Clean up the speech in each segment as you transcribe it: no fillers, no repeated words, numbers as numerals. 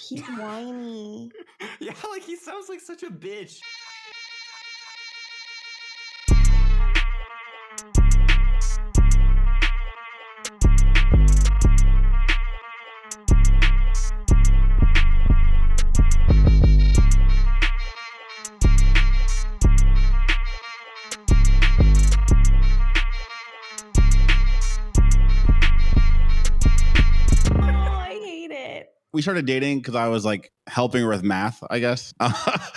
He's whiny. Yeah, like he sounds like such a bitch. We started dating because I was like helping her with math, I guess,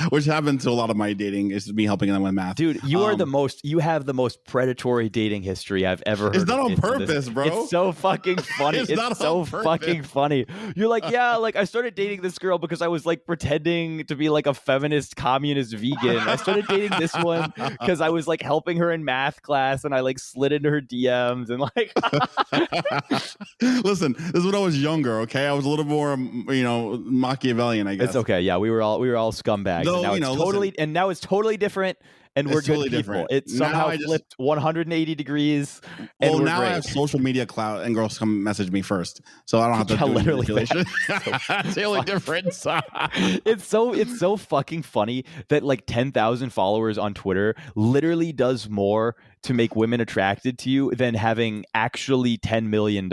which happens to a lot of my dating is me helping them with math. Dude, you are you have the most predatory dating history I've ever heard. It's not on purpose, bro. It's so fucking funny. It's so fucking funny. You're like, yeah, like I started dating this girl because I was like pretending to be like a feminist communist vegan. I started dating this one because I was like helping her in math class and I like slid into her DMs and like. Listen, this is when I was younger, okay? I was a little more, Machiavellian, I guess. It's okay. Yeah, we were all scumbags. No, and now it's totally different. And we're good people. Different. It somehow flipped 180 degrees. Well, now I have social media clout, and girls come message me first, so I don't have to do manipulation. That's the only difference. It's so fucking funny that like 10,000 followers on Twitter literally does more to make women attracted to you than having actually $10 million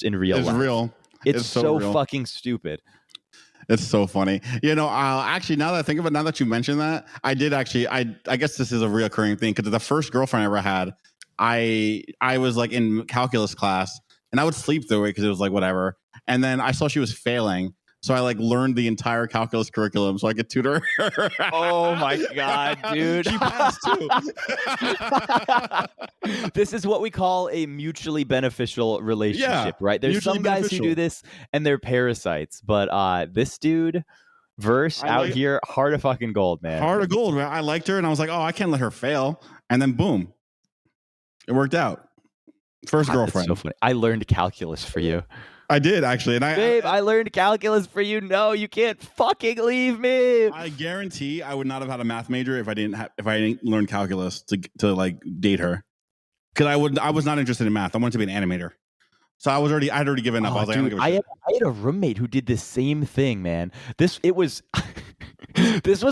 in real life. It's real. It's so real. Fucking stupid. It's so funny. Actually, now that I think of it, now that you mentioned that, I did actually, I guess this is a reoccurring thing because the first girlfriend I ever had, I was like in calculus class and I would sleep through it because it was like whatever. And then I saw she was failing. So I like learned the entire calculus curriculum so I could tutor her. Oh my God, dude. She passed too. This is what we call a mutually beneficial relationship, right? There's some guys who do this and they're parasites, but this dude, Verse out here, heart of fucking gold, man. Heart of gold, man. I liked her and I was like, oh, I can't let her fail. And then boom, it worked out. First girlfriend. That's so funny. I learned calculus for you. I did actually, and I learned calculus for you. No, you can't fucking leave me. I guarantee I would not have had a math major if I didn't learn calculus to like date her, because I was not interested in math. I wanted to be an animator, so I had already given up. I was dude, like, I had a roommate who did the same thing, man. This was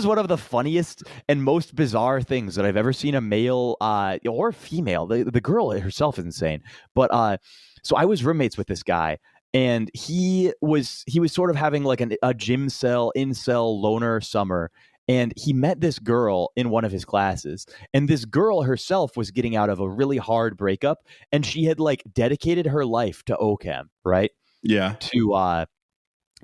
one of the funniest and most bizarre things that I've ever seen a male or female. The girl herself is insane, but so I was roommates with this guy. And he was sort of having like a gym incel loner summer. And he met this girl in one of his classes. And this girl herself was getting out of a really hard breakup. And she had like dedicated her life to OChem, right? Yeah. To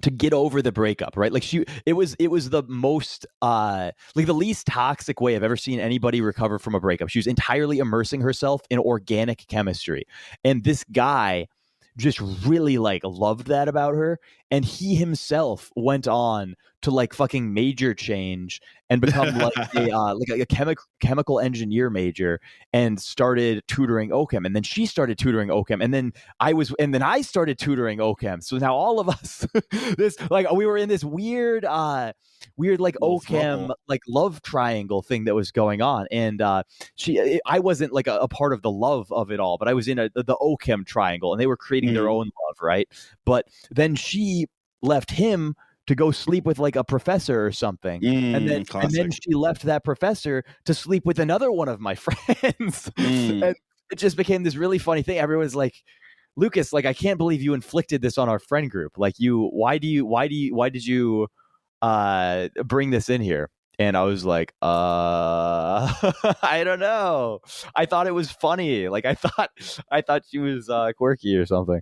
get over the breakup, right? Like it was the most like the least toxic way I've ever seen anybody recover from a breakup. She was entirely immersing herself in organic chemistry. And this guy just really like loved that about her, and he himself went on to like fucking major change and become like a chemical engineer major and started tutoring OChem, and then she started tutoring OChem, and then I started tutoring OChem. So now all of us this like we were in this weird like OChem like love triangle thing that was going on, and I wasn't like a part of the love of it all, but I was in the OChem triangle, and they were creating their own love, right? But then she left him to go sleep with like a professor or something, and then she left that professor to sleep with another one of my friends, and it just became this really funny thing. Everyone's like, Lucas, like, I can't believe you inflicted this on our friend group. Like, why did you bring this in here? And I was like, I don't know. I thought it was funny. Like, I thought she was quirky or something.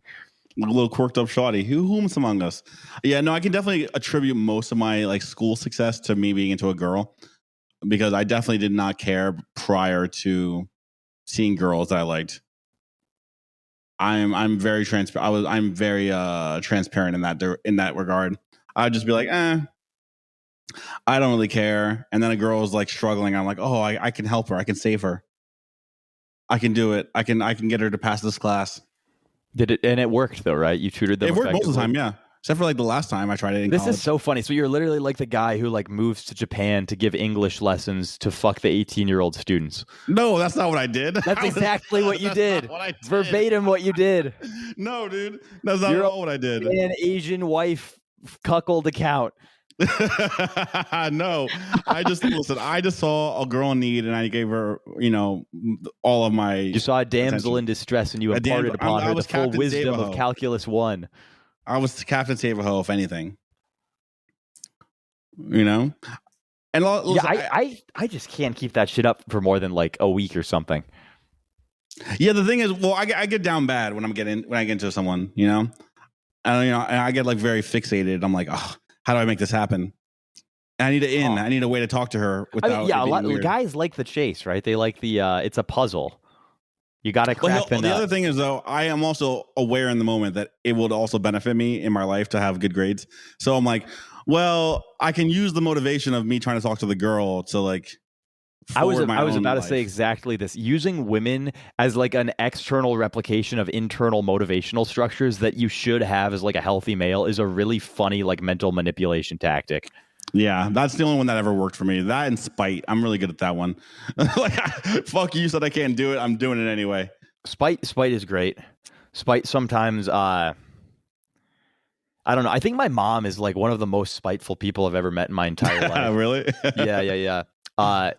A little quirked up shawty. Whom's among us? Yeah, no, I can definitely attribute most of my like school success to me being into a girl, because I definitely did not care prior to seeing girls that I liked. I'm very transparent. I'm very transparent in that regard. I'd just be like, I don't really care. And then a girl was like struggling. I'm like, oh, I can help her. I can save her. I can do it. I can get her to pass this class. Did it? And it worked though, right? You tutored them. It worked most of the time, yeah. Except for like the last time I tried it in college. This is so funny. So you're literally like the guy who like moves to Japan to give English lessons to fuck the 18-year-old students. No, that's not what I did. That's exactly what you did. What I did. Verbatim what you did. No, dude. That's not at all what I did. An Asian wife cuckold account. No, I just saw a girl in need, and I gave her, all of my. You saw a damsel attention. in distress, and you imparted upon her the full Captain wisdom of Save-A-Ho. Calculus 1. I was Captain Save-A-Ho, if anything. And listen, I just can't keep that shit up for more than like a week or something. Yeah, the thing is, I get down bad when I get into someone, and I get like very fixated. I'm like, oh, how do I make this happen? And I need I need a way to talk to her without. A lot of guys like the chase, right? They like the it's a puzzle. You got to crack the nut. The other thing is, though, I am also aware in the moment that it would also benefit me in my life to have good grades. So I'm like, well, I can use the motivation of me trying to talk to the girl to like. I was about to say exactly this. Using women as like an external replication of internal motivational structures that you should have as like a healthy male is a really funny like mental manipulation tactic. Yeah, that's the only one that ever worked for me. That and spite. I'm really good at that one. Like, fuck you said I can't do it. I'm doing it anyway. Spite is great. Spite sometimes, I don't know. I think my mom is like one of the most spiteful people I've ever met in my entire life. Really? Yeah.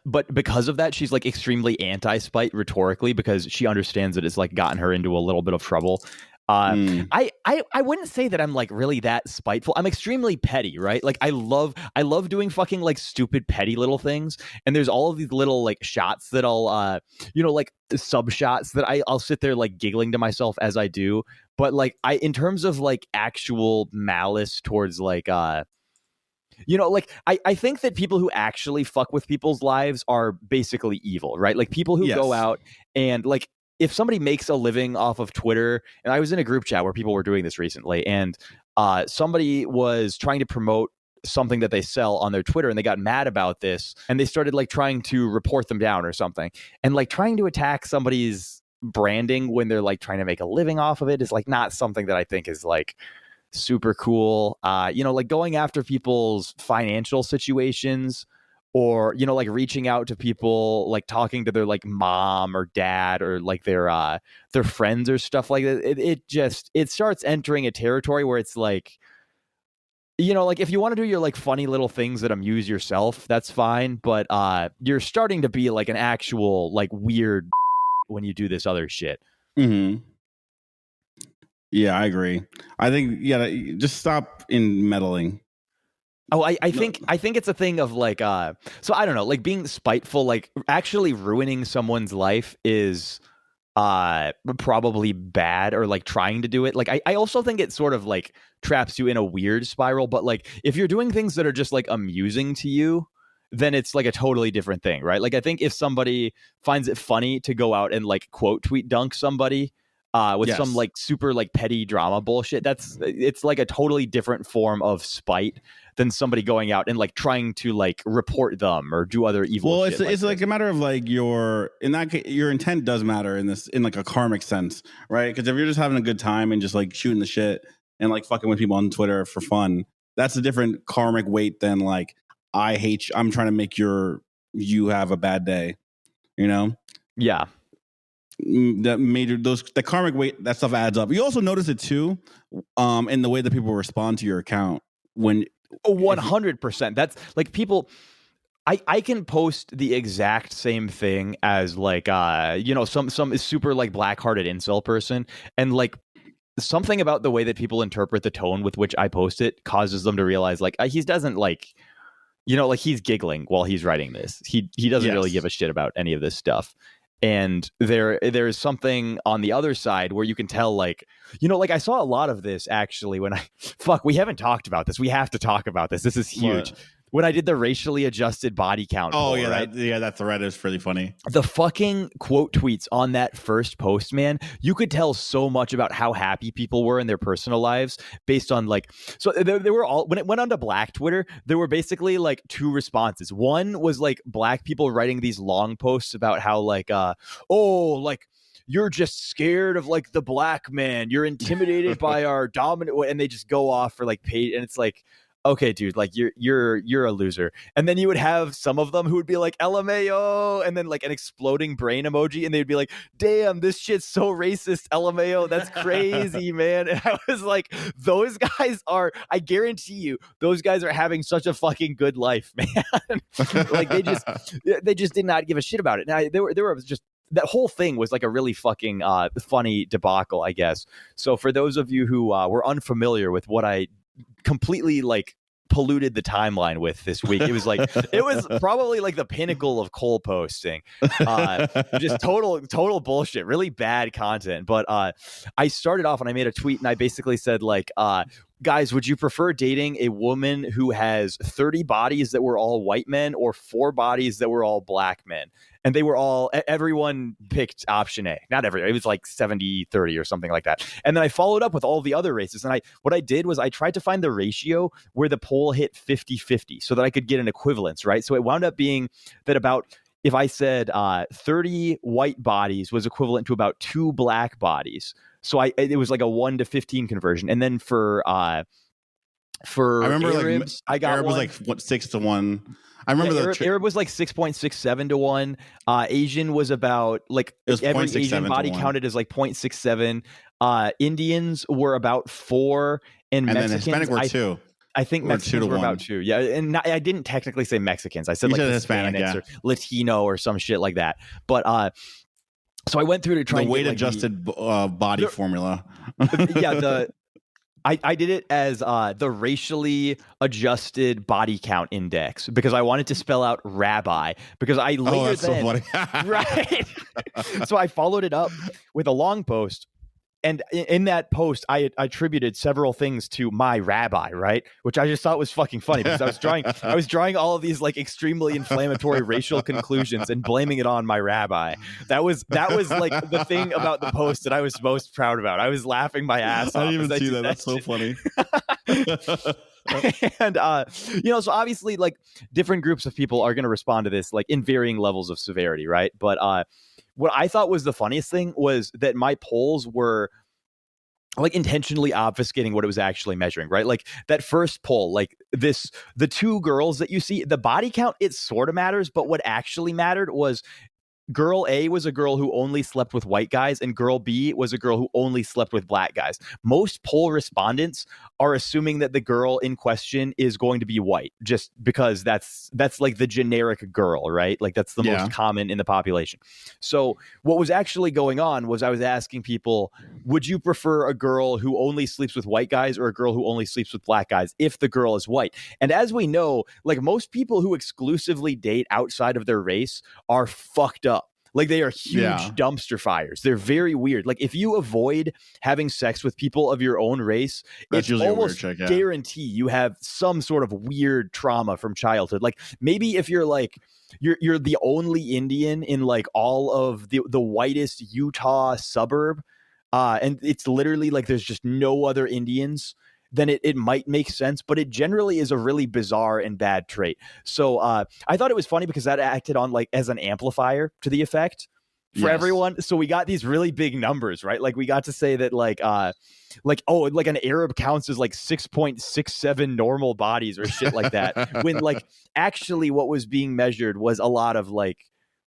But because of that, she's like extremely anti-spite rhetorically because she understands that it's like gotten her into a little bit of trouble. I wouldn't say that I'm like really that spiteful. I'm extremely petty, right? Like I love doing fucking like stupid petty little things. And there's all of these little like shots that I'll like sub shots that I'll sit there like giggling to myself as I do. But like in terms of like actual malice towards like I think that people who actually fuck with people's lives are basically evil, right? Like people who go out and like if somebody makes a living off of Twitter, and I was in a group chat where people were doing this recently, and somebody was trying to promote something that they sell on their Twitter, and they got mad about this, and they started like trying to report them down or something, and like trying to attack somebody's branding when they're like trying to make a living off of it is like not something that I think is like super cool. Like going after people's financial situations or, like reaching out to people, like talking to their like mom or dad or like their friends or stuff like that. It starts entering a territory where it's like, like if you want to do your like funny little things that amuse yourself, that's fine. But you're starting to be like an actual like weird when you do this other shit. Mm-hmm. Yeah, I agree. I think just stop in meddling. Oh, I think it's a thing of like so I don't know, like being spiteful, like actually ruining someone's life is probably bad, or like trying to do it. Like I also think it sort of like traps you in a weird spiral, but like if you're doing things that are just like amusing to you, then it's like a totally different thing, right? Like I think if somebody finds it funny to go out and like quote tweet dunk somebody with some like super like petty drama bullshit, it's like a totally different form of spite than somebody going out and like trying to like report them or do other evil. Well, shit it's like a matter of like your intent does matter in like a karmic sense, right? Because if you're just having a good time and just like shooting the shit and like fucking with people on Twitter for fun, that's a different karmic weight than like I'm trying to make you have a bad day, Yeah. The karmic weight, that stuff adds up. You also notice it too, in the way that people respond to your account when 100%. That's like people. I can post the exact same thing as like some super like black-hearted incel person, and like something about the way that people interpret the tone with which I post it causes them to realize like he doesn't like like he's giggling while he's writing this. He doesn't really give a shit about any of this stuff. And there is something on the other side where you can tell, like, like I saw a lot of this actually when we haven't talked about this. We have to talk about this. This is huge. What? When I did the racially adjusted body count. Oh, yeah. Right? That thread is pretty funny. The fucking quote tweets on that first post, man, you could tell so much about how happy people were in their personal lives based on like, so they were all, when it went onto Black Twitter, there were basically like two responses. One was like Black people writing these long posts about how like, like, you're just scared of like the Black man. You're intimidated by our dominant, and they just go off for like paid. And it's like, okay, dude, like you're a loser. And then you would have some of them who would be like LMAO and then like an exploding brain emoji, and they'd be like, damn, this shit's so racist, LMAO. That's crazy, man. And I was like, those guys are, I guarantee you, those guys are having such a fucking good life, man. Like they just did not give a shit about it. Now there were just, that whole thing was like a really fucking funny debacle, I guess. So for those of you who were unfamiliar with what I completely like polluted the timeline with this week, it was probably like the pinnacle of coal posting, just total bullshit, really bad content. But I started off and I made a tweet and I basically said like, guys, would you prefer dating a woman who has 30 bodies that were all white men or 4 bodies that were all black men? And they were all, everyone picked option A. Not everyone. It was like 70-30 or something like that. And then I followed up with all the other races. And what I did was I tried to find the ratio where the poll hit 50-50 so that I could get an equivalence, right? So it wound up being that about, if I said 30 white bodies was equivalent to about 2 black bodies. So it was like a 1-15 conversion. And then for I remember Arabs, like I got Arab was like what 6-1. I remember Arab was like 6.67 to 1. Asian was about like every Asian body counted as like 0.67. Indians were about 4, and Mexicans, then Hispanic were 2. I think Mexicans were about 2. Yeah, and I didn't technically say Mexicans. I said like Hispanic, or Latino or some shit like that. But so I went through to try the weight adjusted body formula. Yeah, I did it as the racially adjusted body count index because I wanted to spell out rabbi because I later so funny. Right. So I followed it up with a long post. And in that post, I attributed several things to my rabbi, right? Which I just thought was fucking funny because I was drawing all of these like extremely inflammatory racial conclusions and blaming it on my rabbi. That was like the thing about the post that I was most proud about. I was laughing my ass off. I didn't even see that. That's so funny. And so obviously like different groups of people are going to respond to this like in varying levels of severity, right? But what I thought was the funniest thing was that my polls were like intentionally obfuscating what it was actually measuring, right? Like that first poll, like the 2 girls that you see, the body count, it sort of matters, but what actually mattered was girl A was a girl who only slept with white guys, and girl B was a girl who only slept with black guys. Most poll respondents are assuming that the girl in question is going to be white, just because that's like the generic girl, right? Like that's the most common in the population. So what was actually going on was I was asking people, would you prefer a girl who only sleeps with white guys or a girl who only sleeps with black guys if the girl is white? And as we know, like most people who exclusively date outside of their race are fucked up. Like they are huge dumpster fires. They're very weird. Like if you avoid having sex with people of your own race, that's it's almost guarantee you have some sort of weird trauma from childhood. Like maybe if you're like you're the only Indian in like all of the whitest Utah suburb, and it's literally like there's just no other Indians, then it might make sense, but it generally is a really bizarre and bad trait. So I thought it was funny because that acted on like as an amplifier to the effect for everyone. So we got these really big numbers, right? Like we got to say that like an Arab counts as like 6.67 normal bodies or shit like that. When like actually what was being measured was a lot of like,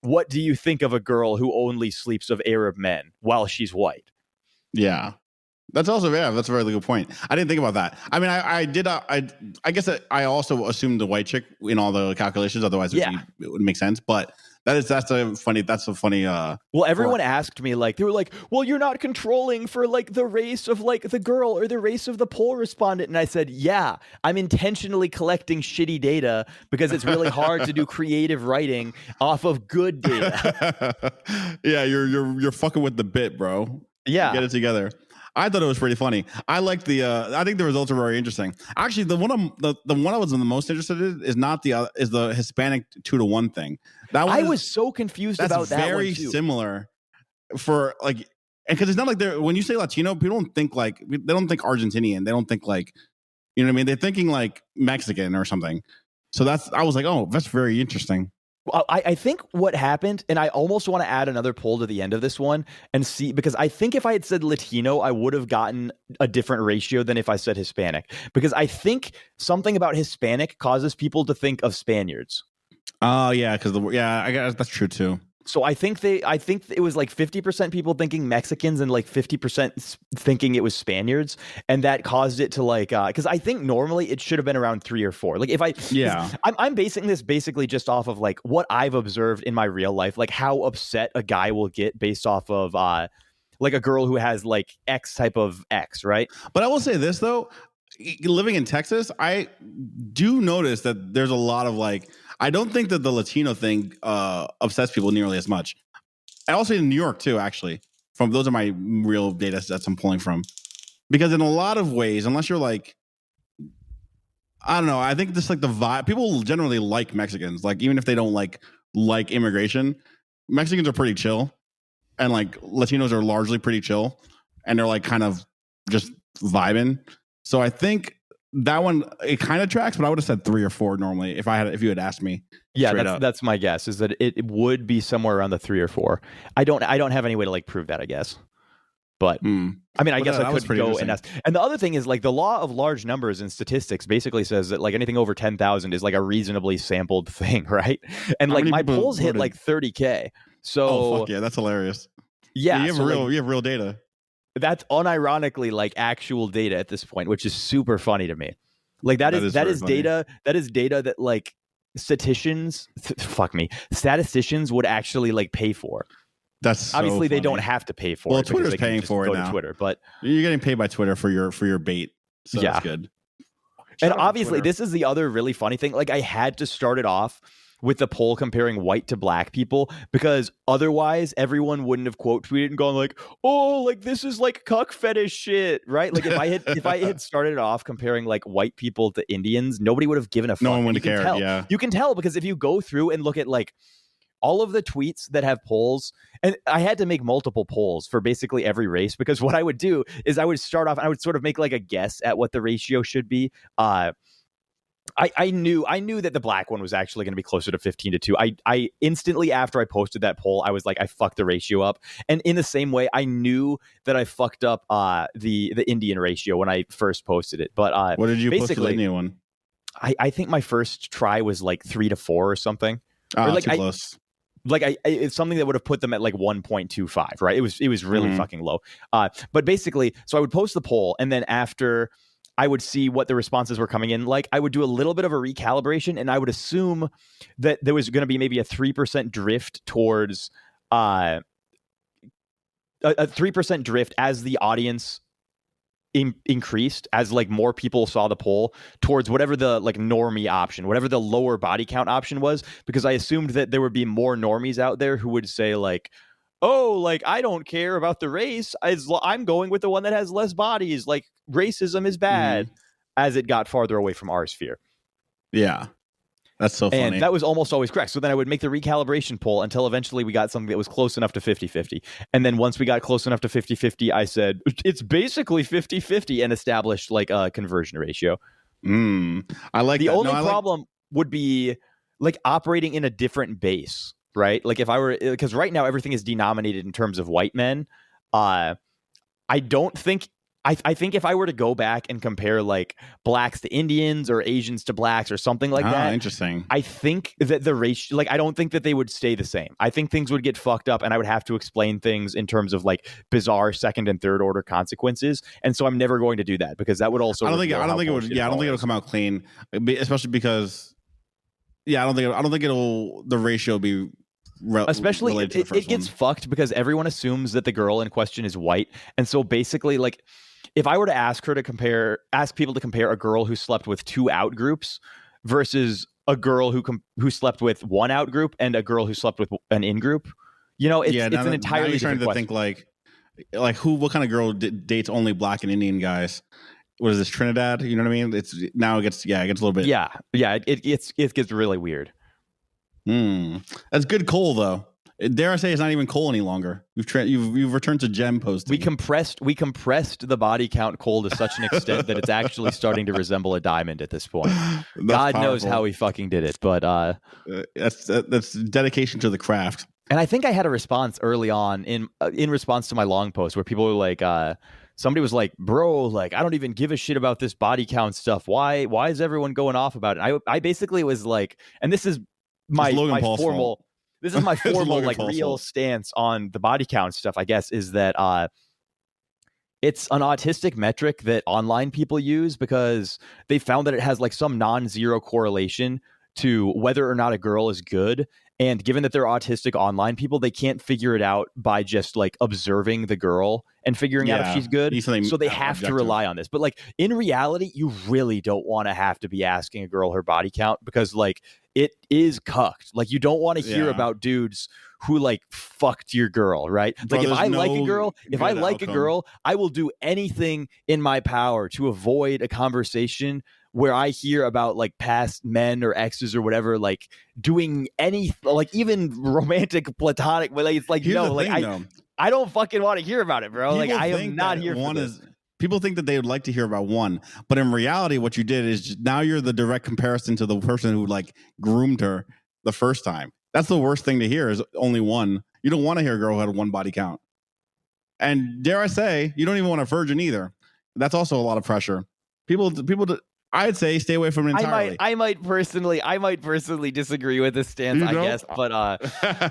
what do you think of a girl who only sleeps with Arab men while she's white? Yeah. That's also, that's a very good point. I didn't think about that. I mean, I guess I also assumed the white chick in all the calculations. Otherwise, it would make sense. But that's a funny. Well, everyone asked me, like, they were like, well, you're not controlling for like the race of like the girl or the race of the poll respondent. And I said, yeah, I'm intentionally collecting shitty data because it's really hard to do creative writing off of good data. Yeah, you're fucking with the bit, bro. Yeah, get it together. I thought it was pretty funny. I like I think the results are very interesting. Actually, the one I was the most interested in is not is the Hispanic 2-1 thing. I was so confused about that. That's very similar for like, and because it's not like when you say Latino, people don't think like they don't think Argentinian. They don't think like, you know what I mean? They're thinking like Mexican or something. So I was like, oh, that's very interesting. I think what happened, and I almost want to add another poll to the end of this one and see, because I think if I had said Latino, I would have gotten a different ratio than if I said Hispanic, because I think something about Hispanic causes people to think of Spaniards. Oh yeah, because I guess that's true too. So I think it was like 50% people thinking Mexicans and like 50% thinking it was Spaniards, and that caused it to like because I think normally it should have been around 3 or 4. Like I'm basing this basically just off of like what I've observed in my real life, like how upset a guy will get based off of like a girl who has like X type of X, right? But I will say this though, living in Texas, I do notice that there's a lot of like, I don't think that the Latino thing upsets people nearly as much. And also in New York too, actually. From those are my real data sets I'm pulling from. Because in a lot of ways, unless you're like, I don't know, I think just like the vibe, people generally like Mexicans. Like even if they don't like immigration, Mexicans are pretty chill. And like Latinos are largely pretty chill. And they're like kind of just vibing. So I think that one, it kind of tracks, but I would have said 3 or 4 normally if you had asked me. Yeah, that's my guess, is that it would be somewhere around the 3 or 4. I don't have any way to like prove that, I guess. But I mean, I guess I could go and ask. And the other thing is like the law of large numbers in statistics basically says that like anything over 10,000 is like a reasonably sampled thing, right? And like my polls hit like 30K. So fuck yeah, that's hilarious. Yeah, you have real data. That's unironically like actual data at this point, which is super funny to me. Like that is data that like statisticians would actually like pay for. That's so obviously funny. They don't have to pay for well, it. Twitter's paying for it now. Twitter, but you're getting paid by Twitter for your bait. So that's good. And obviously this is the other really funny thing. Like I had to start it off with the poll comparing white to black people, because otherwise everyone wouldn't have quote tweeted and gone like, oh, like this is like cuck fetish shit, right? Like if I had started off comparing like white people to Indians, nobody would have given a fuck. No one would have cared. Yeah, you can tell, because if you go through and look at like all of the tweets that have polls, and I had to make multiple polls for basically every race, because what I would do is I would start off and I would sort of make like a guess at what the ratio should be. I knew that the black one was actually going to be closer to 15-2. I instantly after I posted that poll, I was like, I fucked the ratio up. And in the same way, I knew that I fucked up the Indian ratio when I first posted it. But what did you post for the Indian one? I think my first try was like 3-4 or something. Oh, or like too close. Like it's something that would have put them at like 1.25, right? It was really fucking low. But basically, so I would post the poll, and then after I would see what the responses were coming in like, I would do a little bit of a recalibration, and I would assume that there was going to be maybe a 3% drift towards a 3% drift as the audience increased, as like more people saw the poll towards whatever the like normie option, whatever the lower body count option was, because I assumed that there would be more normies out there who would say like, oh, like I don't care about the race, I'm going with the one that has less bodies, like racism is bad, as it got farther away from our sphere. Yeah, that's so funny. And that was almost always correct. So then I would make the recalibration poll until eventually we got something that was close enough to 50-50. And then once we got close enough to 50-50, I said, it's basically 50-50, and established like a conversion ratio. I like the only problem would be like operating in a different base, right? Like if I were, because right now everything is denominated in terms of white men. I don't think, I think if I were to go back and compare like blacks to Indians or Asians to blacks or something like that. Interesting. I think that the ratio, like I don't think that they would stay the same. I think things would get fucked up, and I would have to explain things in terms of like bizarre second and third order consequences. And so I'm never going to do that, because that would also, I don't think it'll come out clean, especially because I don't think the ratio be especially it gets fucked, because everyone assumes that the girl in question is white. And so basically, like if I were to ask people to compare a girl who slept with 2 out groups versus a girl who slept with 1 out group and a girl who slept with an in group, you know, it's an entirely different question. Think like what kind of girl dates only black and Indian guys? What is this, Trinidad? You know what I mean? It gets a little bit. Yeah. It gets really weird. That's good coal though. Dare I say it's not even coal any longer. You've returned to gem posting. We compressed the body count coal to such an extent that it's actually starting to resemble a diamond at this point. God knows how he fucking did it, but that's dedication to the craft. And I think I had a response early on in response to my long post where people were like, somebody was like, bro, like, I don't even give a shit about this body count stuff. Why is everyone going off about it? I basically was like, and this is my formal like real stance on the body count stuff, I guess, is that it's an autistic metric that online people use because they found that it has like some non-zero correlation to whether or not a girl is good. And given that they're autistic online people, they can't figure it out by just like observing the girl and figuring out if she's good. So they have to rely on this. But like in reality, you really don't want to have to be asking a girl her body count because like it is cucked. Like you don't want to hear about dudes who like fucked your girl, right? Like if I like a girl, I will do anything in my power to avoid a conversation where I hear about like past men or exes or whatever, like doing any, like even romantic, platonic, but like, it's like, no, like I don't fucking want to hear about it, bro. Like I am not here for this. People think that they would like to hear about one, but in reality, what you did is now you're the direct comparison to the person who like groomed her the first time. That's the worst thing to hear is only one. You don't want to hear a girl who had one body count. And dare I say, you don't even want a virgin either. That's also a lot of pressure. People, I'd say stay away from it entirely. I might personally disagree with this stance, I guess, but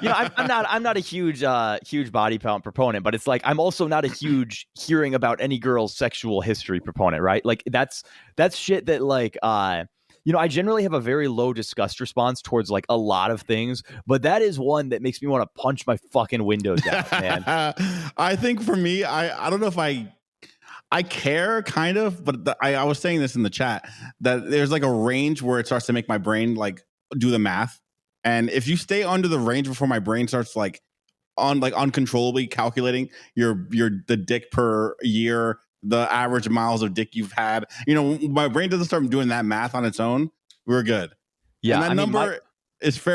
you know, I'm not a huge body count proponent, but it's like I'm also not a huge hearing about any girl's sexual history proponent, right? Like that's shit that like you know, I generally have a very low disgust response towards like a lot of things, but that is one that makes me want to punch my fucking windows out, man. I think for me, I don't know if I care kind of, but I was saying this in the chat that there's like a range where it starts to make my brain like do the math. And if you stay under the range before my brain starts like uncontrollably calculating the dick per year, the average miles of dick you've had, you know, my brain doesn't start doing that math on its own. We're good. Yeah. And that number is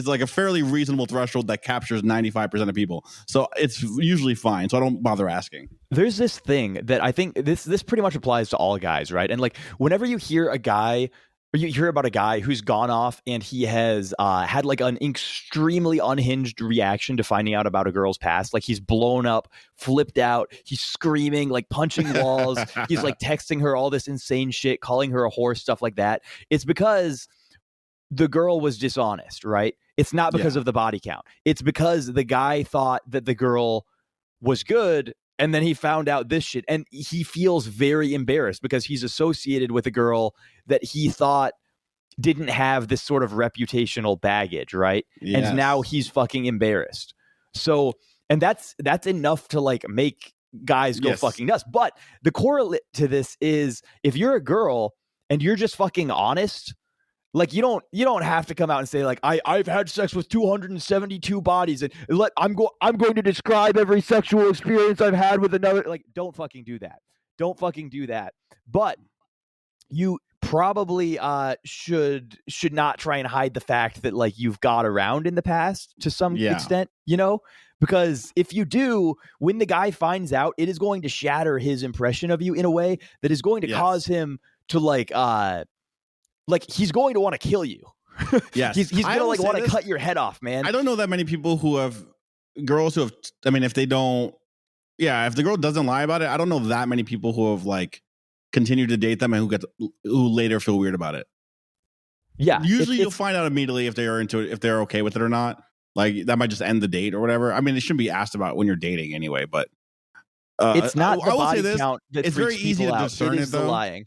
like a fairly reasonable threshold that captures 95% of people. So it's usually fine. So I don't bother asking. There's this thing that I think this pretty much applies to all guys, right? And like whenever you hear a guy or you hear about a guy who's gone off and he has had like an extremely unhinged reaction to finding out about a girl's past, like he's blown up, flipped out, he's screaming, like punching walls, he's like texting her all this insane shit, calling her a whore, stuff like that. It's because the girl was dishonest, right? It's not because of the body count. It's because the guy thought that the girl was good and then he found out this shit. And he feels very embarrassed because he's associated with a girl that he thought didn't have this sort of reputational baggage, right? Yes. And now he's fucking embarrassed. So, and that's enough to like make guys go fucking nuts. But the correlate to this is if you're a girl and you're just fucking honest, like you don't have to come out and say like I've had sex with 272 bodies and I'm going to describe every sexual experience I've had with another. Like don't fucking do that. Don't fucking do that. But you probably should not try and hide the fact that like you've got around in the past to some extent, you know? Because if you do, when the guy finds out, it is going to shatter his impression of you in a way that is going to cause him to like he's going to want to kill you. Yes. he's going to like want to cut your head off, man. I don't know that many people who have girls who have, I mean, if the girl doesn't lie about it, I don't know that many people who have like continued to date them and who later feel weird about it. Yeah. Usually you'll find out immediately if they are into it, if they're okay with it or not. Like that might just end the date or whatever. I mean, it shouldn't be asked about when you're dating anyway, but it's not the body count that it's very easy to discern it, though. The lying.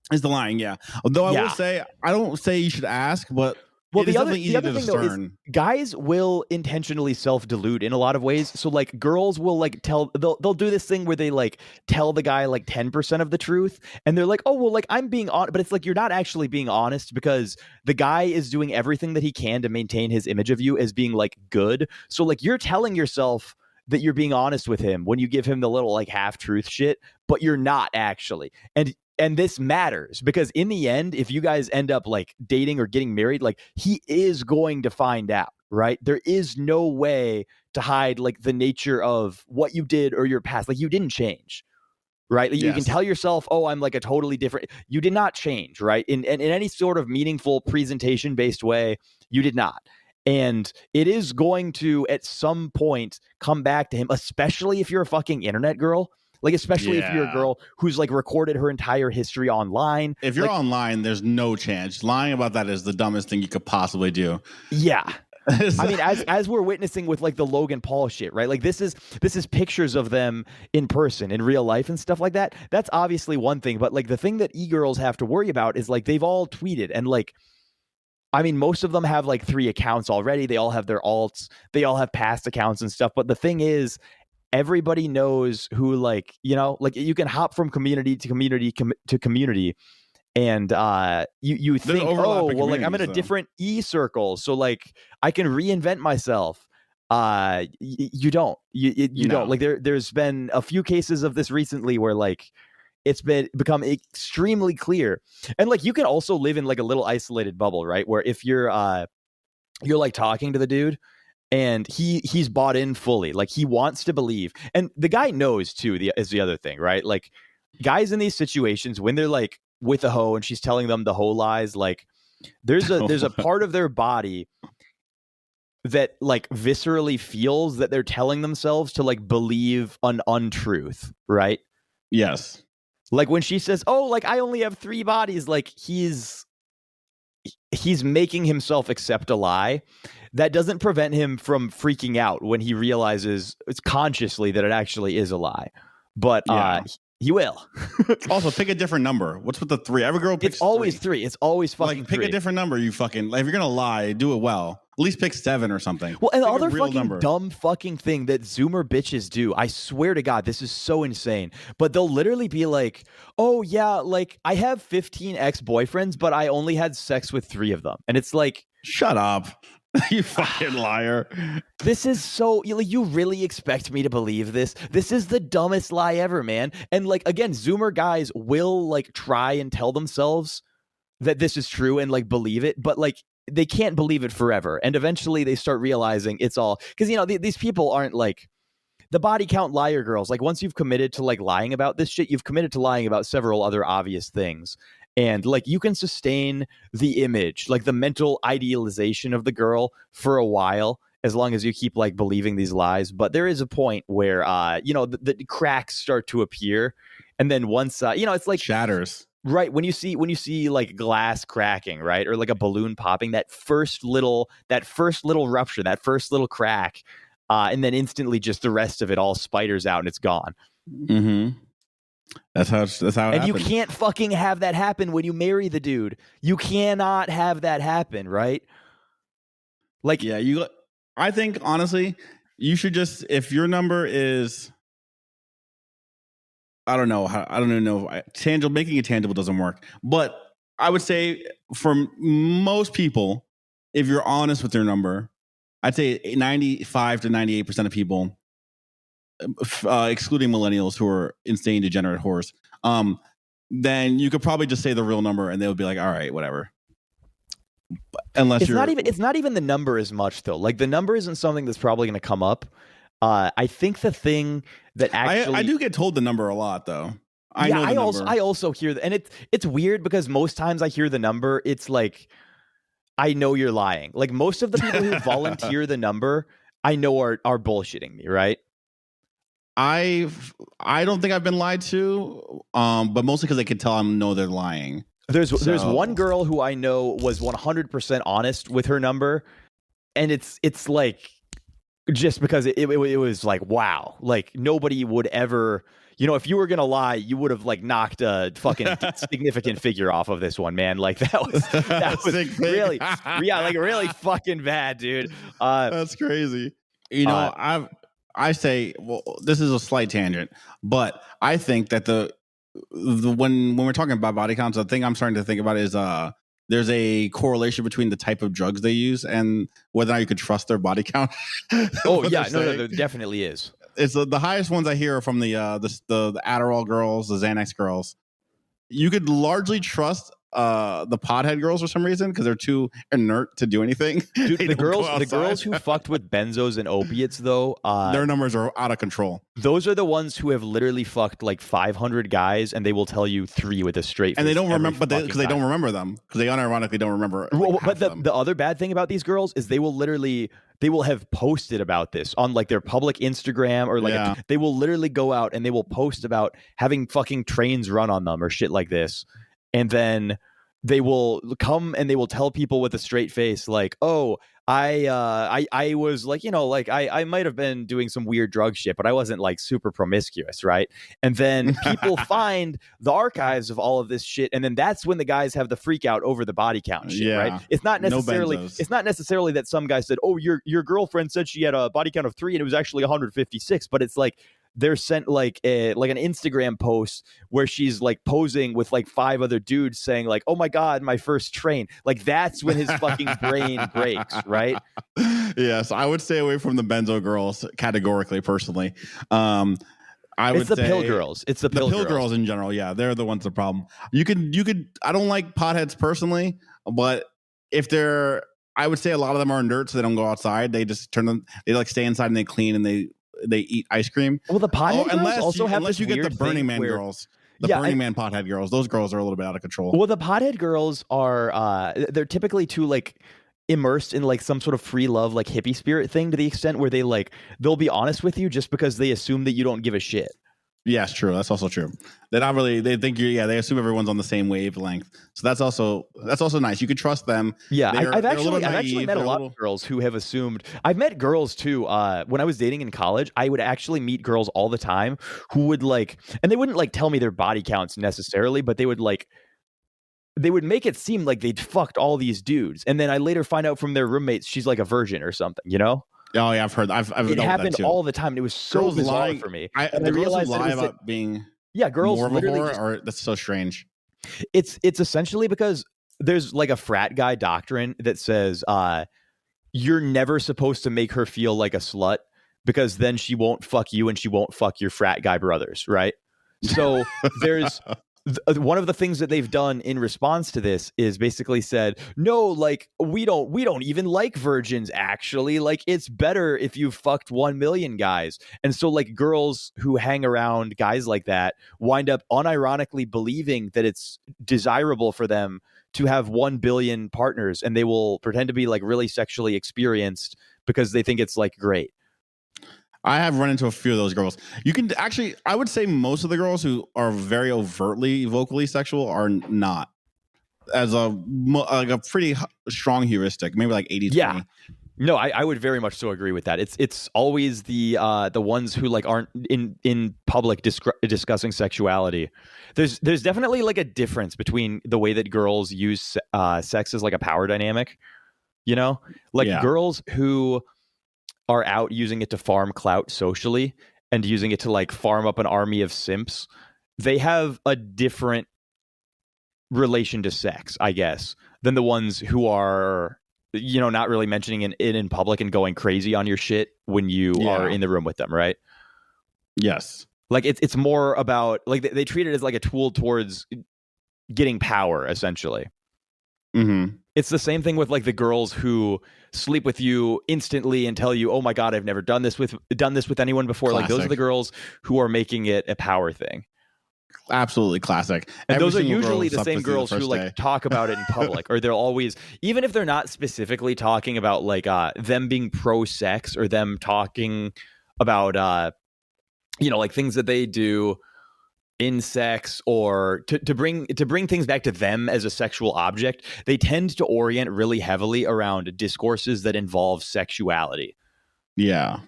Is the lying, yeah. Although I will say, I don't say you should ask, but the other thing though is guys will intentionally self-delude in a lot of ways. So like girls will like they'll do this thing where they like tell the guy like 10% of the truth and they're like, oh well, like I'm being honest, but it's like you're not actually being honest because the guy is doing everything that he can to maintain his image of you as being like good. So like you're telling yourself that you're being honest with him when you give him the little like half-truth shit, but you're not actually. And this matters because in the end, if you guys end up like dating or getting married, like he is going to find out. right? There is no way to hide like the nature of what you did or your past. Like you didn't change, right? Like, you can tell yourself, oh, I'm like a totally different. You did not change, right? In any sort of meaningful presentation based way, you did not. And it is going to, at some point, come back to him, especially if you're a fucking internet girl. Like, especially if you're a girl who's like recorded her entire history online. If you're online, there's no chance. Lying about that is the dumbest thing you could possibly do. Yeah. I mean, as we're witnessing with like the Logan Paul shit, right? Like this is pictures of them in person, in real life and stuff like that. That's obviously one thing. But like the thing that e-girls have to worry about is like they've all tweeted, and like, I mean, most of them have like 3 accounts already. They all have their alts. They all have past accounts and stuff. But the thing is, everybody knows who, like, you know, like you can hop from community to community to community. And you think, oh, well, like I'm in a different e-circle, so like I can reinvent myself. You don't. You don't. Like there's been a few cases of this recently where like it's become extremely clear. And like you can also live in like a little isolated bubble, right? Where if you're like talking to the dude and he's bought in fully, like he wants to believe, and the guy knows too. Is the other thing, right? Like guys in these situations when they're like with a hoe and she's telling them the hoe lies, like there's a part of their body that like viscerally feels that they're telling themselves to like believe an untruth, right? Yes. Like when she says, oh, like I only have 3 bodies, like he's making himself accept a lie. That doesn't prevent him from freaking out when he realizes it's consciously that it actually is a lie. But he will. Also, pick a different number. What's with the 3? Every girl picks It's always 3. It's always fucking like pick 3. a different number. You fucking like, if you're gonna lie, do it well. At least pick 7 or something. Well, and the pick other fucking dumb fucking thing that Zoomer bitches do, I swear to God, this is so insane. But they'll literally be like, "Oh yeah, like I have 15 ex-boyfriends, but I only had sex with 3 of them," and it's like, shut up. You fucking liar. This is so, you really expect me to believe this? This is the dumbest lie ever, man. And like, again, Zoomer guys will like try and tell themselves that this is true and like believe it, but like they can't believe it forever. And eventually they start realizing it's all, because, you know, these people aren't like the body count liar girls. Like once you've committed to like lying about this shit, you've committed to lying about several other obvious things. And like you can sustain the image, like the mental idealization of the girl for a while, as long as you keep like believing these lies. But there is a point where, you know, the cracks start to appear. And then once, you know, it's like shatters. Right. When you see like glass cracking, right. Or like a balloon popping, that first little rupture, that first little crack, and then instantly just the rest of it all spiders out and it's gone. Mm-hmm. That's how it happens. You can't fucking have that happen when you marry the dude. You cannot have that happen, right? Like, yeah, I think honestly, you should just, if your number is, I don't know, tangible, making it tangible doesn't work. But I would say for most people, if you're honest with your number, I'd say 95 to 98% of people, excluding millennials who are insane, degenerate whores, then you could probably just say the real number and they would be like, all right, whatever. Unless it's not even the number as much though. Like the number isn't something that's probably going to come up. I think the thing that actually I do get told the number a lot though. I also hear that, and it's weird because most times I hear the number, it's like I know you're lying. Like most of the people who volunteer the number, I know are bullshitting me, right? I don't think I've been lied to, but mostly because I can tell they're lying. There's one girl who I know was 100% honest with her number, and it's like just because it was like, wow, like nobody would ever, you know, if you were gonna lie, you would have like knocked a fucking significant figure off of this one, man. Like that was really, yeah, like really fucking bad, dude. That's crazy. You know, I say, well, this is a slight tangent, but I think that when we're talking about body counts, the thing I'm starting to think about is there's a correlation between the type of drugs they use and whether or not you could trust their body count. Oh yeah, no, there definitely is. It's the highest ones I hear are from the Adderall girls, the Xanax girls. You could largely trust the pothead girls for some reason because they're too inert to do anything. Dude, the girls who fucked with benzos and opiates though, their numbers are out of control. Those are the ones who have literally fucked like 500 guys, and they will tell you 3 with a straight face. And they don't remember, because they don't remember them, because they unironically don't remember. But the other bad thing about these girls is they will have posted about this on like their public Instagram or like they will literally go out and they will post about having fucking trains run on them or shit like this. And then they will come and they will tell people with a straight face like, oh, I was like, like I might have been doing some weird drug shit, but I wasn't like super promiscuous, right? And then people find the archives of all of this shit, and then that's when the guys have the freak out over the body count shit, right? It's not necessarily that some guy said, oh, your girlfriend said she had a body count of 3 and it was actually 156, but it's like they're sent like an Instagram post where she's like posing with like 5 other dudes saying like, oh my God, my first train. Like that's when his fucking brain breaks, right? Yes, I would stay away from the benzo girls categorically, personally. It's the pill girls. It's the pill girls in general. Yeah, they're the ones the problem. You could. I don't like potheads personally, but if they're, I would say a lot of them are inert, so they don't go outside. They just they like stay inside and they clean and they eat ice cream. Well, the pothead girls also have unless you get the Burning Man girls. Burning Man pothead girls. Those girls are a little bit out of control. Well, the pothead girls are they're typically too like immersed in like some sort of free love like hippie spirit thing to the extent where they'll be honest with you just because they assume that you don't give a shit. Yeah, it's true. That's also true. They're not really. They think they assume everyone's on the same wavelength. So that's also nice. You can trust them. Yeah, I've actually met a lot of girls who have assumed. I've met girls too. When I was dating in college, I would actually meet girls all the time who would like, and they wouldn't like tell me their body counts necessarily, but they would make it seem like they'd fucked all these dudes, and then I later find out from their roommates she's like a virgin or something, Oh yeah, I've heard. It happened all the time. And it was so bizarre for me. The girls who lie about being girls more of a whore, that's so strange. It's essentially because there's like a frat guy doctrine that says you're never supposed to make her feel like a slut because then she won't fuck you and she won't fuck your frat guy brothers, right? So there's one of the things that they've done in response to this is basically said, no, like we don't even like virgins, actually. Like it's better if you fucked 1 million guys. And so like girls who hang around guys like that wind up unironically believing that it's desirable for them to have 1 billion partners, and they will pretend to be like really sexually experienced because they think it's like great. I have run into a few of those girls. You can actually, I would say most of the girls who are very overtly vocally sexual are not, as a pretty strong heuristic, maybe like 80-20. Yeah. No, I would very much so agree with that. It's always the ones who like aren't in public discussing sexuality. There's definitely like a difference between the way that girls use sex as like a power dynamic, girls who are out using it to farm clout socially and using it to like farm up an army of simps. They have a different relation to sex, I guess, than the ones who are, not really mentioning it in public and going crazy on your shit when you are in the room with them, right? Yes. Like it's more about like they treat it as like a tool towards getting power, essentially. Mm-hmm. It's the same thing with like the girls who sleep with you instantly and tell you, "Oh my God, I've never done this with anyone before." Classic. Like those are the girls who are making it a power thing. Absolutely classic. And those are usually the same girls who like talk about it in public, or they'll always, even if they're not specifically talking about like them being pro sex or them talking about like things that they do in sex, or to bring things back to them as a sexual object, they tend to orient really heavily around discourses that involve sexuality. Yeah,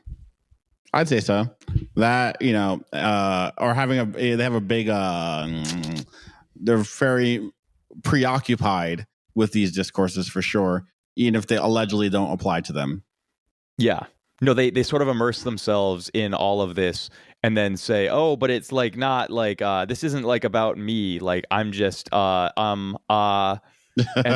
I'd say so. That or having they have a big they're very preoccupied with these discourses for sure, even if they allegedly don't apply to them. Yeah. No, they sort of immerse themselves in all of this and then say, oh, but it's like not like this isn't like about me. Like I'm just and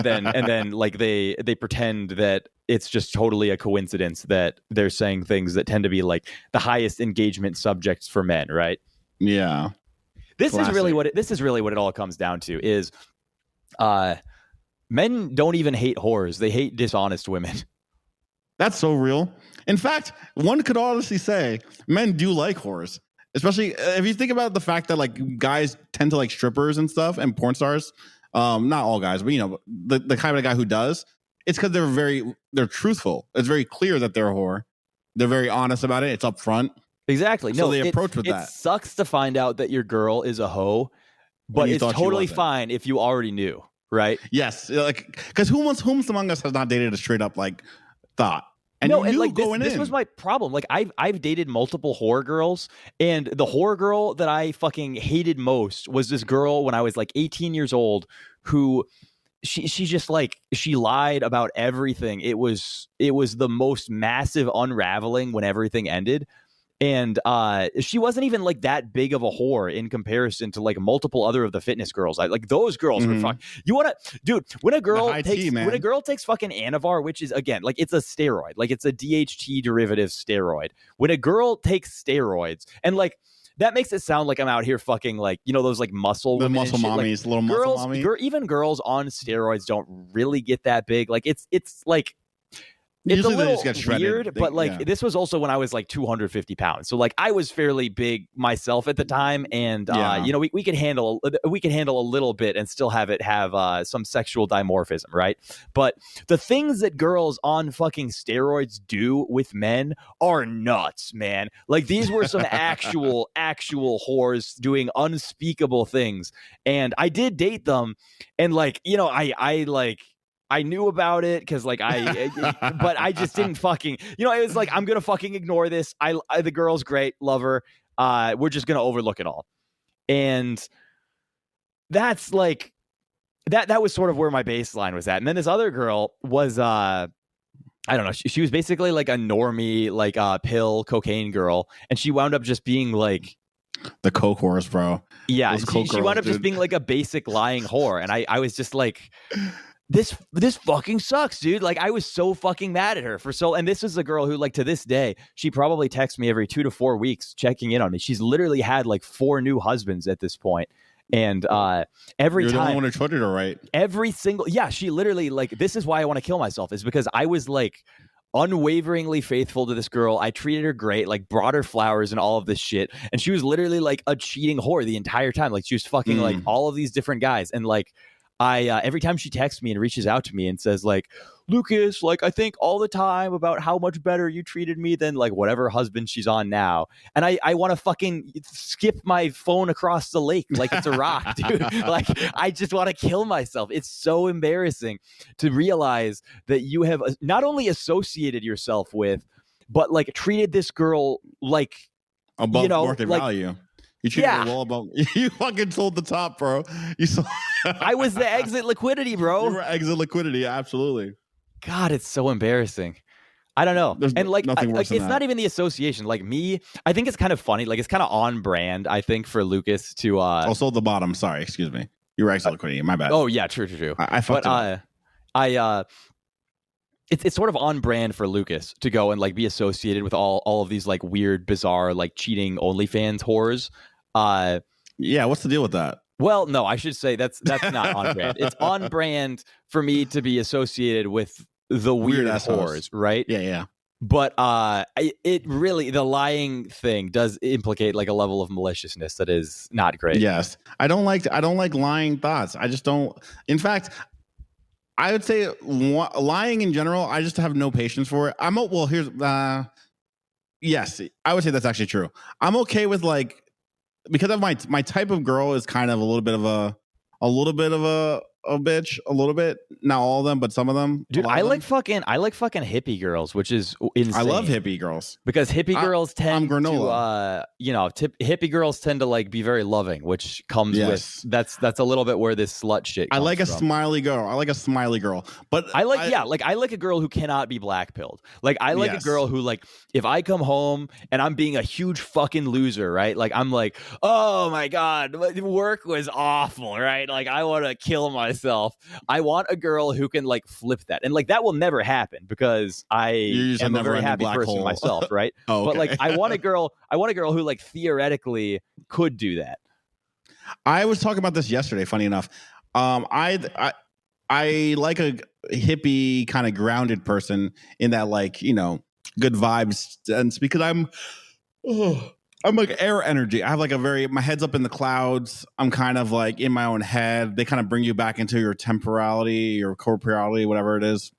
then like they pretend that it's just totally a coincidence that they're saying things that tend to be like the highest engagement subjects for men, right? Yeah. This is really what it all comes down to is Men don't even hate whores. They hate dishonest women. That's so real. In fact, one could honestly say men do like whores, especially if you think about the fact that like guys tend to like strippers and stuff and porn stars. Not all guys, but you know, the kind of guy who does. It's because they're truthful. It's very clear that they're a whore. They're very honest about it. It's upfront. Exactly. So they approach with that. It sucks to find out that your girl is a hoe, but it's totally fine if you already knew, right? Yes, like because whom among us has not dated a straight up like thought? And no, and like this was my problem. Like I've dated multiple whore girls, and the whore girl that I fucking hated most was this girl when I was like 18 years old, who she just like she lied about everything. It was the most massive unraveling when everything ended. And she wasn't even like that big of a whore in comparison to like multiple other of the fitness girls. Like those girls were fucking. You want to, dude? When a girl takes fucking Anavar, which is again like it's a steroid, like it's a DHT derivative steroid. When a girl takes steroids, and like that makes it sound like I'm out here fucking like those like muscle mommies, like, little girls, muscle mommy. Even girls on steroids don't really get that big. Like it's like. It's usually a little they just get weird, but like this was also when I was like 250 pounds. So like I was fairly big myself at the time, and we could handle a little bit and still have it have some sexual dimorphism, right? But the things that girls on fucking steroids do with men are nuts, man. Like these were some actual whores doing unspeakable things, and I did date them, and like I knew about it because like but I just didn't fucking, it was like, I'm going to fucking ignore this. The girl's great. Love her. We're just going to overlook it all. And that's like, that was sort of where my baseline was at. And then this other girl was, I don't know. She was basically like a normie, like pill cocaine girl. And she wound up just being like, the coke whores, bro. Yeah. She wound up just being like a basic lying whore. And I was just like, This fucking sucks, dude. Like I was so fucking mad at her and this is a girl who like to this day, she probably texts me every 2 to 4 weeks checking in on me. She's literally had like 4 new husbands at this point. And every You're time the only one who treated her right. She literally like, this is why I want to kill myself, is because I was like unwaveringly faithful to this girl. I treated her great, like brought her flowers and all of this shit. And she was literally like a cheating whore the entire time. Like she was fucking like all of these different guys. And like, every time she texts me and reaches out to me and says like, Lucas, like I think all the time about how much better you treated me than like whatever husband she's on now. And I want to fucking skip my phone across the lake like it's a rock, dude. Like I just want to kill myself. It's so embarrassing to realize that you have not only associated yourself with, but like treated this girl like above market value. You treated her well above. You fucking sold the top, bro. You sold. I was the exit liquidity, bro. You were exit liquidity, absolutely. God, it's so embarrassing. I don't know. There's and like, nothing worse than it's that. not even the association. Like me, I think it's kind of funny. Like it's kind of on brand, I think, for Lucas to. Sold the bottom. Sorry, excuse me. You were exit liquidity. My bad. Oh yeah, true. I fucked it up. It's sort of on brand for Lucas to go and like be associated with all of these like weird, bizarre, like cheating OnlyFans whores. Yeah, what's the deal with that? Well, no, I should say that's not on brand. It's on brand for me to be associated with the weird whores, right? Yeah. But it really, the lying thing does implicate like a level of maliciousness that is not great. Yes, I don't like lying thoughts. I just don't. In fact, I would say lying in general, I just have no patience for it. Yes, I would say that's actually true. I'm okay with like, because of my type of girl is kind of a little bit of a bitch, a little bit. Not all of them, but some of them. Dude, I like fucking hippie girls, which is insane. I love hippie girls because hippie girls tend to, hippie girls tend to like be very loving, which comes with that's a little bit where this slut shit comes I like a from. smiley girl, but I like a girl who cannot be black pilled. Like I like a girl who like, if I come home and I'm being a huge fucking loser, right? Like I'm like, oh my God, work was awful, right? Like I want to kill myself. I want a girl who can like flip that, and like that will never happen because I am a very happy person myself, right? Okay. But like I want a girl who like theoretically could do that. I was talking about this yesterday. Funny enough, I like a hippie kind of grounded person in that, like, good vibes, and it's because I'm like air energy. I have like my head's up in the clouds. I'm kind of like in my own head. They kind of bring you back into your temporality, your corporeality, whatever it is.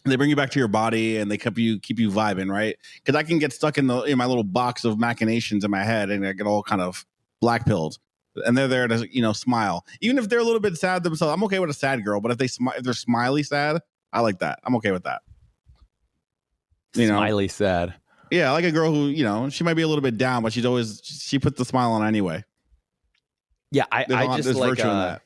They bring you back to your body, and they keep you vibing, right? Because I can get stuck in my little box of machinations in my head, and I get all kind of black pilled. And they're there to smile, even if they're a little bit sad themselves. I'm okay with a sad girl, but if they're smiley sad, I like that. I'm okay with that. Smiley sad. Yeah, I like a girl who she might be a little bit down, but she puts the smile on anyway. Yeah, I just like virtue in that.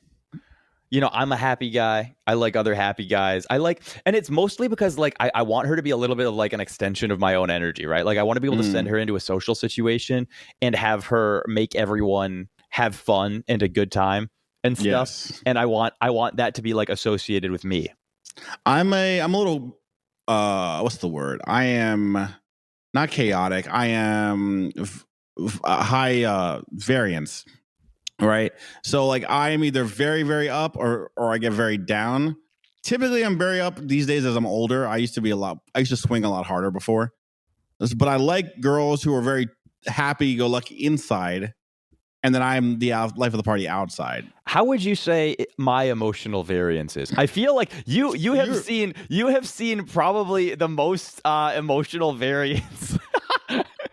I'm a happy guy. I like other happy guys. And it's mostly because like I want her to be a little bit of like an extension of my own energy, right? Like I want to be able to send her into a social situation and have her make everyone have fun and a good time and stuff. Yes. And I want that to be like associated with me. I'm a little what's the word? I am not chaotic. I am high variance. Right. So like I am either very, very up or I get very down. Typically I'm very up these days as I'm older. I used to swing a lot harder before. But I like girls who are very happy go lucky inside. And then I'm the life of the party outside. How would you say my emotional variance is? I feel like you have seen probably the most emotional variance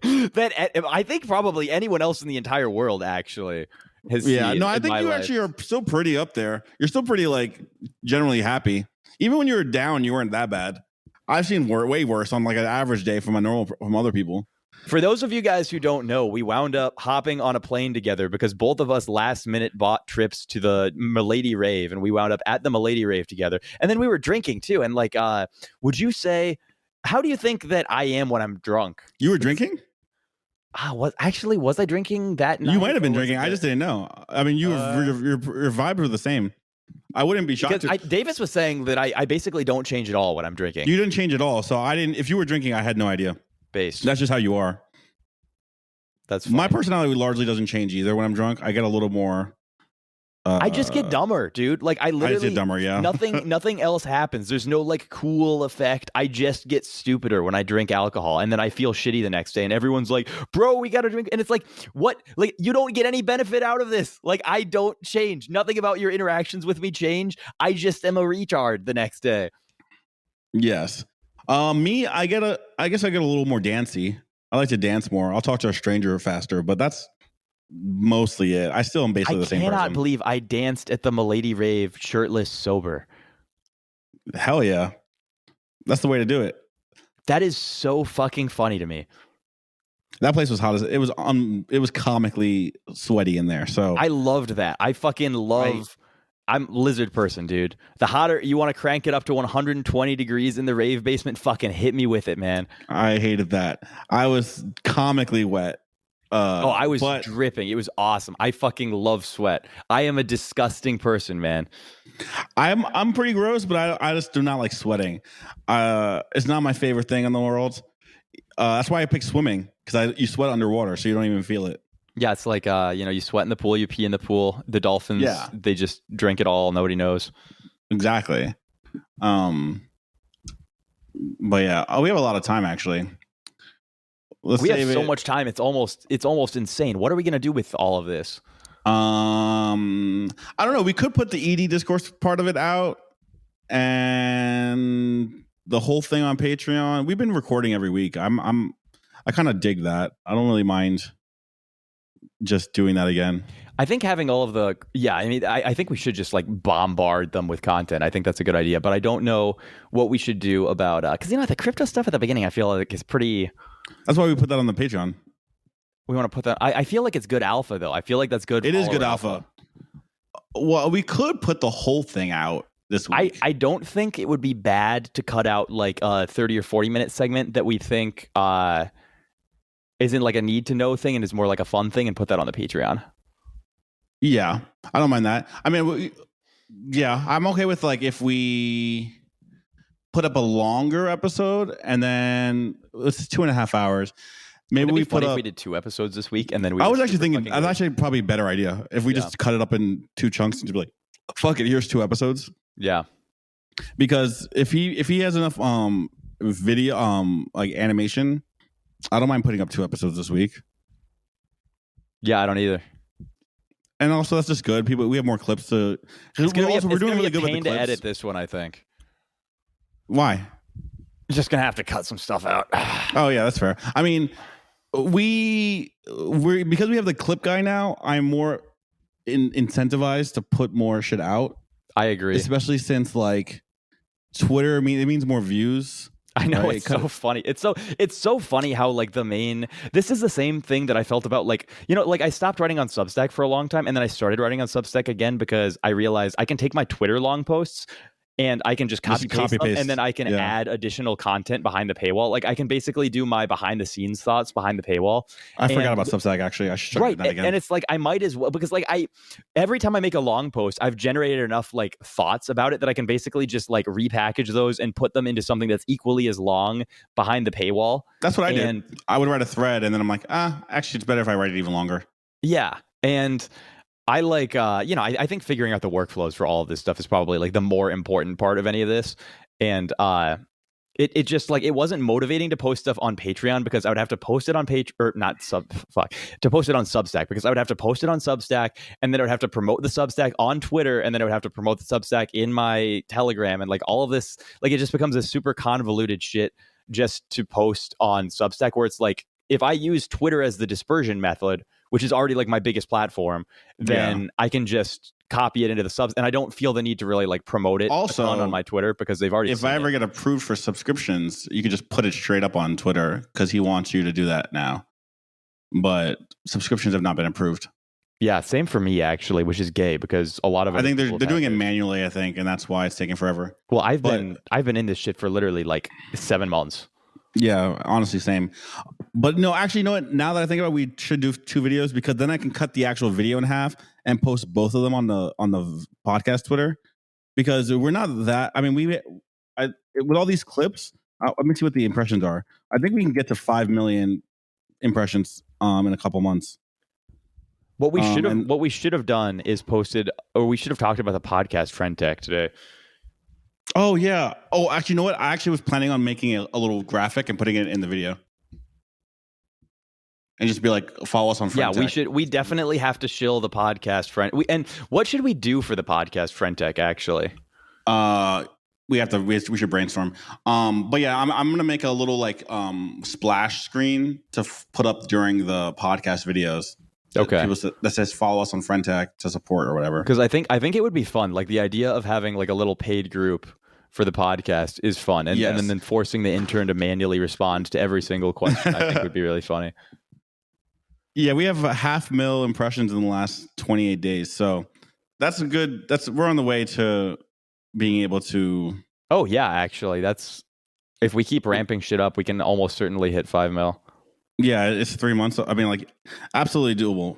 that I think probably anyone else in the entire world actually has seen. Yeah, no, I think you actually are still pretty up there. You're still pretty like generally happy. Even when you were down, you weren't that bad. I've seen way worse on like an average day from other people. For those of you guys who don't know, we wound up hopping on a plane together because both of us last minute bought trips to the Milady Rave, and we wound up at the Milady Rave together. And then we were drinking too. And like, would you say, how do you think that I am when I'm drunk? You were drinking? Was I drinking that night? You might have been drinking. I just didn't know. I mean, your vibes were the same. I wouldn't be shocked. Davis was saying that I basically don't change at all when I'm drinking. You didn't change at all. So I didn't. If you were drinking, I had no idea. Based. That's just how you are. That's funny. My personality largely doesn't change either when I'm drunk. I get a little more. I just get dumber, dude. Like I literally just get dumber. Yeah. Nothing else happens. There's no like cool effect. I just get stupider when I drink alcohol, and then I feel shitty the next day. And everyone's like, "Bro, we got to drink." And it's like, what? Like you don't get any benefit out of this. Like I don't change. Nothing about your interactions with me change. I just am a retard the next day. Yes. Me, I guess I get a little more dancey. I like to dance more. I'll talk to a stranger faster, but that's mostly it. I still am basically the same person. I cannot believe I danced at the Milady Rave shirtless sober. Hell yeah. That's the way to do it. That is so fucking funny to me. That place was hot as it was comically sweaty in there. So I loved that. I fucking love I'm lizard person, dude. The hotter you want to crank it up to 120 degrees in the rave basement, fucking hit me with it, man. I hated that. I was comically wet. I was dripping. It was awesome. I fucking love sweat. I am a disgusting person, man. I'm pretty gross, but I just do not like sweating. It's not my favorite thing in the world. That's why I pick swimming, because you sweat underwater, so you don't even feel it. Yeah, it's like you sweat in the pool, you pee in the pool. The dolphins, they just drink it all. Nobody knows. Exactly. But yeah, we have a lot of time actually. We have so much time. It's almost insane. What are we gonna do with all of this? I don't know. We could put the ED discourse part of it out and the whole thing on Patreon. We've been recording every week. I kind of dig that. I don't really mind just doing that again. I think having all of I think we should just like bombard them with content. I think that's a good idea, but I don't know what we should do about because the crypto stuff at the beginning I feel like is pretty. That's why we put that on the Patreon. We want to put that. I feel like it's good alpha though. I feel like that's good. It is good alpha. Well, we could put the whole thing out this week. I don't think it would be bad to cut out like a 30 or 40 minute segment that we think isn't like a need to know thing and is more like a fun thing, and put that on the Patreon. Yeah, I don't mind that. I mean, I'm okay with like if we put up a longer episode and then it's 2.5 hours. Maybe we put up. If we did 2 episodes this week and then I was actually thinking that's actually probably a better idea if we just cut it up in 2 chunks and just be like, fuck it, here's 2 episodes. Yeah. Because if he has enough video like animation, I don't mind putting up 2 episodes this week. Yeah, I don't either. And also, that's just good. We have more clips to. We're doing really good with the pain clips. to edit this one, I think. Why? Just gonna have to cut some stuff out. Oh yeah, that's fair. I mean, we're because we have the clip guy now. I'm more incentivized to put more shit out. I agree, especially since like Twitter. I mean, it means more views. I know, right? It's so funny. It's so funny how like this is the same thing that I felt about like, you know, like I stopped writing on Substack for a long time and then I started writing on Substack again because I realized I can take my Twitter long posts and I can just copy paste them, and then I can add additional content behind the paywall. Like I can basically do my behind the scenes thoughts behind the paywall. I forgot about Substack actually. I should try that again. And it's like I might as well, because like every time I make a long post, I've generated enough like thoughts about it that I can basically just like repackage those and put them into something that's equally as long behind the paywall. That's what I did. I would write a thread and then I'm like, actually it's better if I write it even longer. Yeah. And I like, I think figuring out the workflows for all of this stuff is probably like the more important part of any of this. And it just like, it wasn't motivating to post stuff on Patreon because I would have to post it on to post it on Substack, because I would have to post it on Substack and then I would have to promote the Substack on Twitter and then I would have to promote the Substack in my Telegram, and like all of this, like it just becomes a super convoluted shit just to post on Substack, where it's like, if I use Twitter as the dispersion method, which is already like my biggest platform, then I can just copy it into the subs, and I don't feel the need to really like promote it also on my Twitter because they've already. If I ever get approved for subscriptions, you can just put it straight up on Twitter because he wants you to do that now. But subscriptions have not been approved. Yeah, same for me actually, which is gay because a lot of I think they're doing it manually. I think, and that's why it's taking forever. Well, I've been in this shit for literally like 7 months. Yeah, honestly, same. But no, actually, you know what? Now that I think about it, we should do 2 videos because then I can cut the actual video in half and post both of them on the podcast Twitter. Because we're not that. I mean, with all these clips, let me see what the impressions are. I think we can get to 5 million impressions in a couple months. What we should have done is posted, or we should have talked about the podcast Friend Tech today. Oh, yeah. Oh, actually, you know what? I actually was planning on making a little graphic and putting it in the video. And just be like, follow us on Friend Tech. Yeah, we definitely have to shill the podcast Friend. And what should we do for the podcast Friend Tech, actually? We should brainstorm. But yeah, I'm going to make a little like splash screen to put up during the podcast videos. Okay. That says follow us on Friend Tech to support or whatever. Because I think it would be fun. Like the idea of having like a little paid group for the podcast is fun. And then forcing the intern to manually respond to every single question, I think would be really funny. Yeah, we have 500,000 impressions in the last 28 days. So we're on the way to being able to. Oh yeah, actually if we keep ramping shit up, we can almost certainly hit 5 mil. Yeah, it's 3 months. I mean, like, absolutely doable.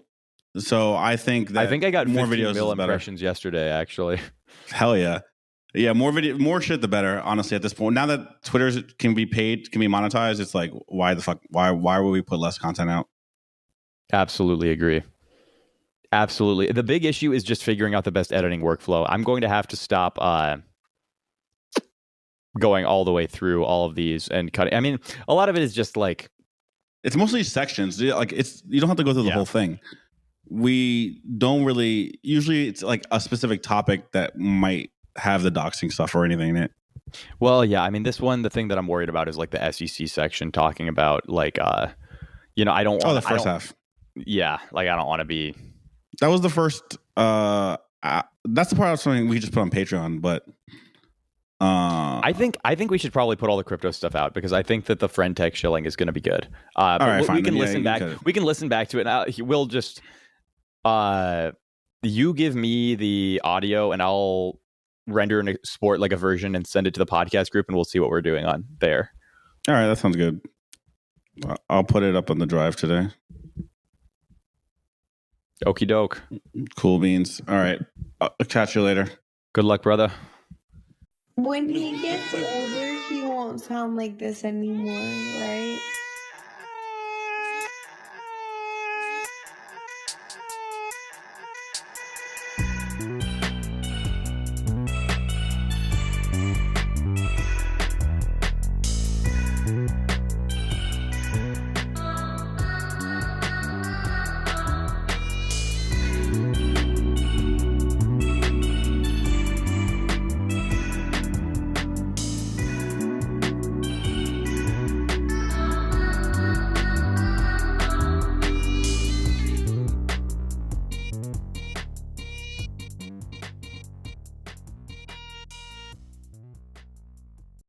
So I think I got more 15 videos mil impressions yesterday, actually. Hell yeah. Yeah, more shit the better, honestly, at this point. Now that Twitter can be paid, can be monetized, it's like, why the fuck? Why would we put less content out? Absolutely agree. Absolutely. The big issue is just figuring out the best editing workflow. I'm going to have to stop going all the way through all of these and cutting. I mean, a lot of it is just like, it's mostly sections. Like you don't have to go through the whole thing. We don't really. Usually, it's like a specific topic that might have the doxing stuff or anything in it. Well, yeah. I mean, this one, the thing that I'm worried about is like the SEC section talking about like, I don't. The first half. Yeah, like I don't want to be. That was the first. That's the part of something we just put on Patreon, but. I think we should probably put all the crypto stuff out because I think that the Friend Tech shilling is going to be good. All right, fine. We can listen back. We can listen back to it. And we'll just you give me the audio and I'll render and export like a version and send it to the podcast group and we'll see what we're doing on there. All right, that sounds good. I'll put it up on the drive today. Okie doke. Cool beans. All right, I'll catch you later. Good luck, brother. When he gets older, he won't sound like this anymore.